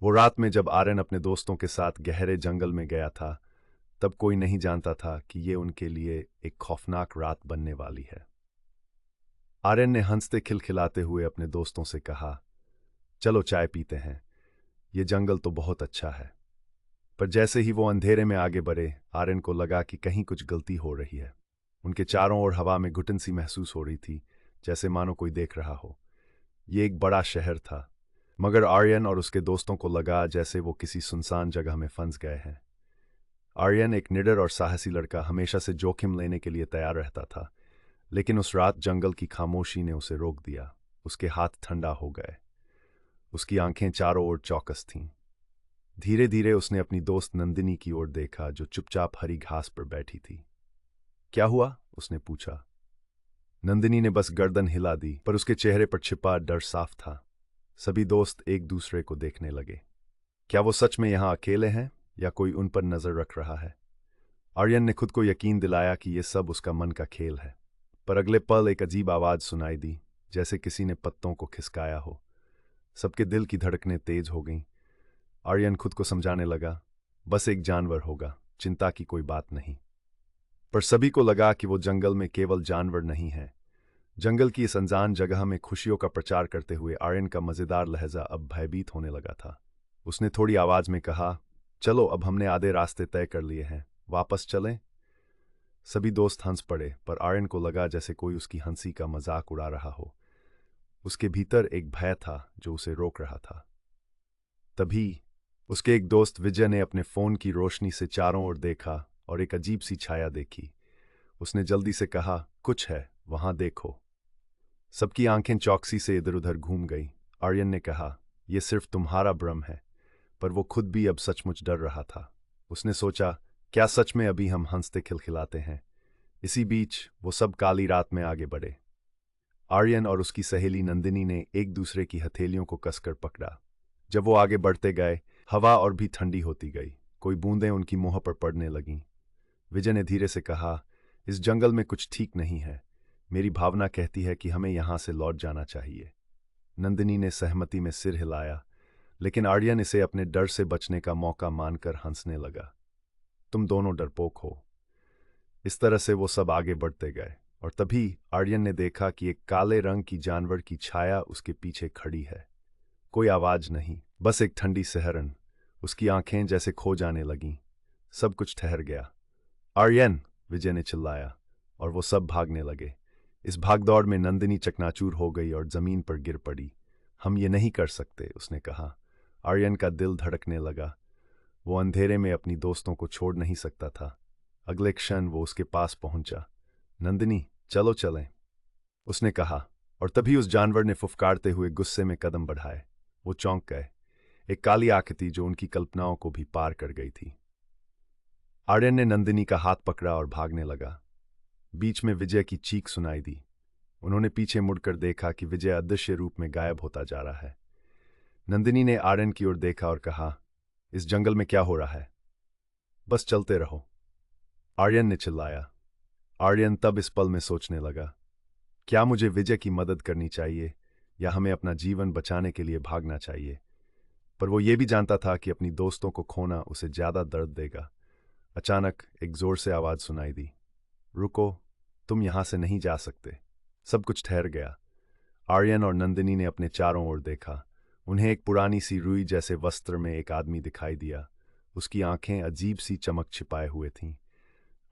वो रात में जब आर्यन अपने दोस्तों के साथ गहरे जंगल में गया था, तब कोई नहीं जानता था कि ये उनके लिए एक खौफनाक रात बनने वाली है। आर्यन ने हंसते खिलखिलाते हुए अपने दोस्तों से कहा, चलो चाय पीते हैं, ये जंगल तो बहुत अच्छा है। पर जैसे ही वो अंधेरे में आगे बढ़े, आर्यन को लगा कि कहीं कुछ गलती हो रही है। उनके चारों ओर हवा में घुटन सी महसूस हो रही थी, जैसे मानो कोई देख रहा हो। ये एक बड़ा शहर था, मगर आर्यन और उसके दोस्तों को लगा जैसे वो किसी सुनसान जगह में फंस गए हैं। आर्यन एक निडर और साहसी लड़का, हमेशा से जोखिम लेने के लिए तैयार रहता था, लेकिन उस रात जंगल की खामोशी ने उसे रोक दिया। उसके हाथ ठंडा हो गए, उसकी आंखें चारों ओर चौकस थीं। धीरे धीरे उसने अपनी दोस्त नंदिनी की ओर देखा, जो चुपचाप हरी घास पर बैठी थी। क्या हुआ? उसने पूछा। नंदिनी ने बस गर्दन हिला दी, पर उसके चेहरे पर छिपा डर साफ था। सभी दोस्त एक दूसरे को देखने लगे। क्या वो सच में यहां अकेले हैं, या कोई उन पर नजर रख रहा है? आर्यन ने खुद को यकीन दिलाया कि यह सब उसका मन का खेल है। पर अगले पल एक अजीब आवाज सुनाई दी, जैसे किसी ने पत्तों को खिसकाया हो। सबके दिल की धड़कनें तेज हो गईं। आर्यन खुद को समझाने लगा, बस एक जानवर होगा, चिंता की कोई बात नहीं। पर सभी को लगा कि वो जंगल में केवल जानवर नहीं है। जंगल की इस अनजान जगह में खुशियों का प्रचार करते हुए आर्यन का मजेदार लहजा अब भयभीत होने लगा था। उसने थोड़ी आवाज में कहा, चलो अब हमने आधे रास्ते तय कर लिए हैं, वापस चलें? सभी दोस्त हंस पड़े, पर आर्यन को लगा जैसे कोई उसकी हंसी का मजाक उड़ा रहा हो। उसके भीतर एक भय था जो उसे रोक रहा था। तभी उसके एक दोस्त विजय ने अपने फोन की रोशनी से चारों ओर देखा और एक अजीब सी छाया देखी। उसने जल्दी से कहा, कुछ है, वहां देखो। सबकी आंखें चौकसी से इधर उधर घूम गई। आर्यन ने कहा, यह सिर्फ तुम्हारा भ्रम है। पर वो खुद भी अब सचमुच डर रहा था। उसने सोचा, क्या सच में अभी हम हंसते खिलखिलाते हैं? इसी बीच वो सब काली रात में आगे बढ़े। आर्यन और उसकी सहेली नंदिनी ने एक दूसरे की हथेलियों को कसकर पकड़ा। जब वो आगे बढ़ते गए, हवा और भी ठंडी होती गई। कोई बूंदें उनकी मुंह पर पड़ने लगीं। विजय ने धीरे से कहा, इस जंगल में कुछ ठीक नहीं है। मेरी भावना कहती है कि हमें यहां से लौट जाना चाहिए। नंदिनी ने सहमति में सिर हिलाया, लेकिन आर्यन इसे अपने डर से बचने का मौका मानकर हंसने लगा। तुम दोनों डरपोक हो। इस तरह से वो सब आगे बढ़ते गए, और तभी आर्यन ने देखा कि एक काले रंग की जानवर की छाया उसके पीछे खड़ी है। कोई आवाज नहीं, बस एक ठंडी सिहरन। उसकी आंखें जैसे खो जाने लगीं। सब कुछ ठहर गया। आर्यन! विजय ने चिल्लाया, और वो सब भागने लगे। इस भागदौड़ में नंदिनी चकनाचूर हो गई और जमीन पर गिर पड़ी। हम ये नहीं कर सकते, उसने कहा। आर्यन का दिल धड़कने लगा। वो अंधेरे में अपनी दोस्तों को छोड़ नहीं सकता था। अगले क्षण वो उसके पास पहुंचा। नंदिनी, चलो चलें, उसने कहा। और तभी उस जानवर ने फुफकारते हुए गुस्से में कदम बढ़ाए। वो चौंक गए। एक काली आकृति जो उनकी कल्पनाओं को भी पार कर गई थी। आर्यन ने नंदिनी का हाथ पकड़ा और भागने लगा। बीच में विजय की चीख सुनाई दी। उन्होंने पीछे मुड़कर देखा कि विजय अदृश्य रूप में गायब होता जा रहा है। नंदिनी ने आर्यन की ओर देखा और कहा, इस जंगल में क्या हो रहा है? बस चलते रहो, आर्यन ने चिल्लाया। आर्यन तब इस पल में सोचने लगा, क्या मुझे विजय की मदद करनी चाहिए, या हमें अपना जीवन बचाने के लिए भागना चाहिए? पर वो ये भी जानता था कि अपनी दोस्तों को खोना उसे ज्यादा दर्द देगा। अचानक एक जोर से आवाज सुनाई दी, रुको, तुम यहां से नहीं जा सकते। सब कुछ ठहर गया। आर्यन और नंदिनी ने अपने चारों ओर देखा। उन्हें एक पुरानी सी रुई जैसे वस्त्र में एक आदमी दिखाई दिया। उसकी आंखें अजीब सी चमक छिपाए हुए थीं।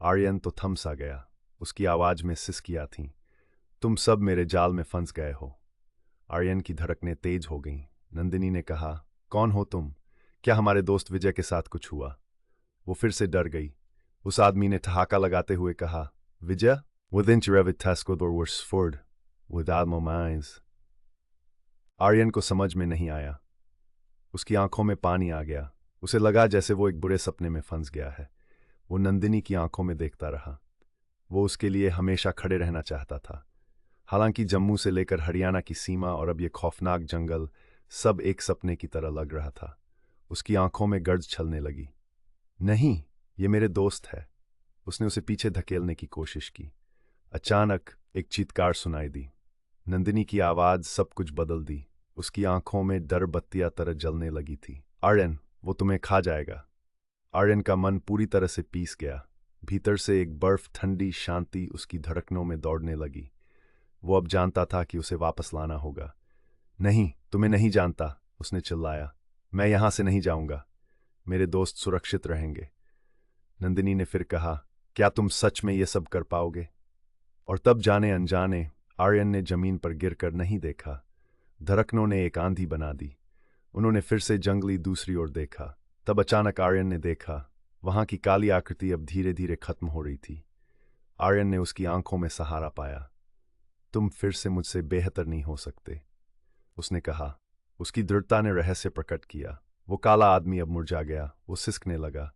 आर्यन तो थम सा गया। उसकी आवाज में सिसकियां थीं, तुम सब मेरे जाल में फंस गए हो। आर्यन की धड़कनें तेज हो गईं। नंदिनी ने कहा, कौन हो तुम? क्या हमारे दोस्त विजय के साथ कुछ हुआ? वो फिर से डर गई। उस आदमी ने ठहाका लगाते हुए कहा, विजय? Within Taskodor were Sford, without Momais। Aryan को समझ में नहीं आया। उसकी आंखों में पानी आ गया। उसे लगा जैसे वो एक बुरे सपने में फंस गया है। वो नंदिनी की आंखों में देखता रहा। वो उसके लिए हमेशा खड़े रहना चाहता था। हालांकि जम्मू से लेकर हरियाणा की सीमा और अब ये खौफनाक जंगल, सब एक सपने की तरह लग रहा था। उसकी आंखों में गर्ज छलने लगी। नहीं, ये मेरे दोस्त है। उसने उसे पीछे धकेलने की कोशिश की। अचानक एक चीत्कार सुनाई दी। नंदिनी की आवाज सब कुछ बदल दी। उसकी आंखों में डर बत्तियां तरह जलने लगी थी। आर्यन, वो तुम्हें खा जाएगा। आर्यन का मन पूरी तरह से पीस गया। भीतर से एक बर्फ ठंडी शांति उसकी धड़कनों में दौड़ने लगी। वो अब जानता था कि उसे वापस लाना होगा। नहीं, तुम्हें नहीं जानता, उसने चिल्लाया। मैं यहां से नहीं जाऊंगा। मेरे दोस्त सुरक्षित रहेंगे। नंदिनी ने फिर कहा, क्या तुम सच में ये सब कर पाओगे? और तब जाने अनजाने आर्यन ने जमीन पर गिरकर नहीं देखा। धड़कनों ने एक आंधी बना दी। उन्होंने फिर से जंगली दूसरी ओर देखा। तब अचानक आर्यन ने देखा, वहां की काली आकृति अब धीरे धीरे खत्म हो रही थी। आर्यन ने उसकी आंखों में सहारा पाया। तुम फिर से मुझसे बेहतर नहीं हो सकते, उसने कहा। उसकी दृढ़ता ने रहस्य प्रकट किया। वो काला आदमी अब मुरझा गया। वो सिसकने लगा।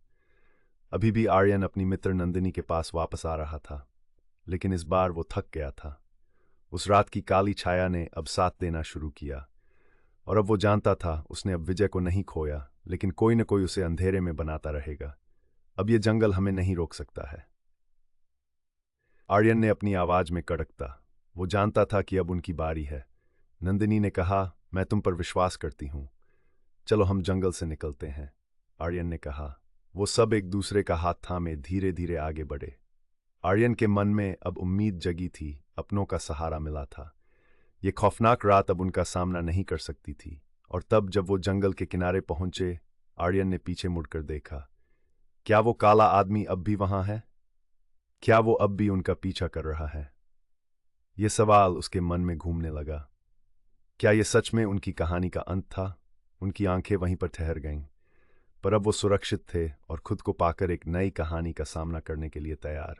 अभी भी आर्यन अपनी मित्र नंदिनी के पास वापस आ रहा था, लेकिन इस बार वो थक गया था। उस रात की काली छाया ने अब साथ देना शुरू किया, और अब वो जानता था उसने अब विजय को नहीं खोया, लेकिन कोई न कोई उसे अंधेरे में बनाता रहेगा। अब ये जंगल हमें नहीं रोक सकता है, आर्यन ने अपनी आवाज में कड़कता। वो जानता था कि अब उनकी बारी है। नंदिनी ने कहा, मैं तुम पर विश्वास करती हूं। चलो हम जंगल से निकलते हैं, आर्यन ने कहा। वो सब एक दूसरे का हाथ थामे धीरे धीरे आगे बढ़े। आर्यन के मन में अब उम्मीद जगी थी, अपनों का सहारा मिला था। ये खौफनाक रात अब उनका सामना नहीं कर सकती थी। और तब जब वो जंगल के किनारे पहुंचे, आर्यन ने पीछे मुड़कर देखा। क्या वो काला आदमी अब भी वहां है? क्या वो अब भी उनका पीछा कर रहा है? ये सवाल उसके मन में घूमने लगा। क्या ये सच में उनकी कहानी का अंत था? उनकी आंखें वहीं पर ठहर गईं, पर अब वो सुरक्षित थे और खुद को पाकर एक नई कहानी का सामना करने के लिए तैयार।